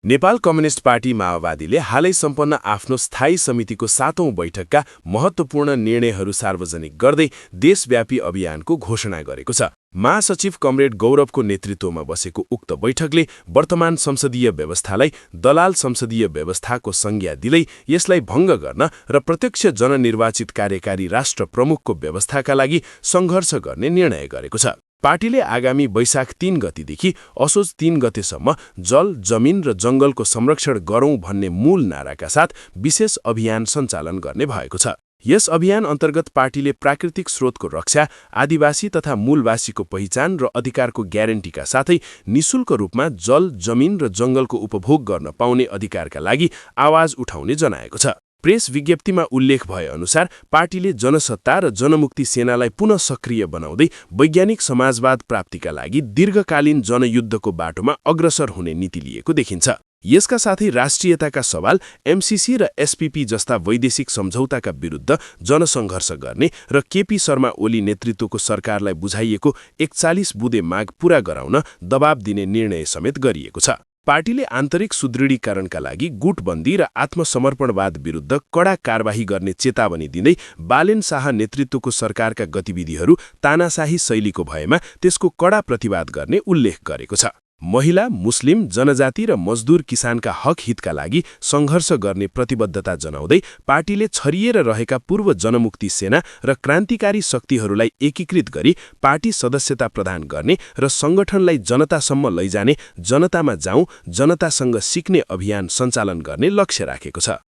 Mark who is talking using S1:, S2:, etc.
S1: Nepal communist party माओवादीले हालै सम्पन्न आफ्नो स्थायी समितिको 7औं बैठकका महत्त्वपूर्ण निर्णयहरू सार्वजनिक गर्दै देशव्यापी अभियानको घोषणा गरेको छ। महासचिव कमरेड गौरवको नेतृत्वमा बसेको उक्त बैठकले वर्तमान संसदीय व्यवस्थालाई दलाल संसदीय व्यवस्थाको संज्ञा दिँदै यसलाई भङ्ग गर्न र प्रत्यक्ष जननिर्वाचित कार्यकारी राष्ट्र प्रमुखको व्यवस्थाका लागि सङ्घर्ष गर्ने निर्णय गरेको छ। पार्टीले आगामी वैशाख 3 गतेदेखि असोज 3 गतेसम्म जल, जमिन र जङ्गलको संरक्षण गरौं भन्ने मूल नाराका साथ विशेष अभियान सञ्चालन गर्ने भएको छ। यस अभियान अन्तर्गत पार्टीले प्राकृतिक स्रोतको रक्षा, आदिवासी तथा मूलवासीको पहिचान र अधिकारको ग्यारेन्टीका साथै निशुल्क रूपमा जल, जमिन र जङ्गलको उपभोग गर्न पाउने अधिकारका लागि आवाज उठाउने जनाएको छ। प्रेस विज्ञप्तिमा उल्लेख भए अनुसार पार्टीले जनसत्ता र जनमुक्ति सेनालाई पुनः सक्रिय बनाउँदै वैज्ञानिक समाजवाद प्राप्तिका लागि दीर्घकालीन जनयुद्धको बाटोमा अग्रसर हुने नीति लिएको देखिन्छ। यसका साथै राष्ट्रियताका सवाल, एमसीसी र एसपीपी जस्ता वैदेशिक सम्झौताका विरुद्ध जनसङ्घर्ष गर्ने र केपी शर्मा ओली नेतृत्वको सरकारलाई बुझाइएको 41 बुँदे माग पूरा गराउन दबाब दिने निर्णय समेत गरिएको छ। पार्टीले आन्तरिक सुदृढीकरणका लागि गुटबन्दी र आत्मसमर्पणवाद विरुद्ध कडा कारबाही गर्ने चेतावनी दिँदै बालेन शाह नेतृत्वको सरकारका गतिविधिहरू तानाशाही शैलीको भएमा त्यसको कडा प्रतिवाद गर्ने उल्लेख गरेको छ। महिला, मुस्लिम, जनजाति र मजदुर किसानका हक हितका लागि सङ्घर्ष गर्ने प्रतिबद्धता जनाउँदै पार्टीले छरिएर रहेका पूर्व जनमुक्ति सेना र क्रान्तिकारी शक्तिहरूलाई एकीकृत गरी पार्टी सदस्यता प्रदान गर्ने र सङ्गठनलाई जनतासम्म लैजाने जनतामा जाउँ, जनतासँग सिक्ने अभियान सञ्चालन गर्ने लक्ष्य राखेको छ।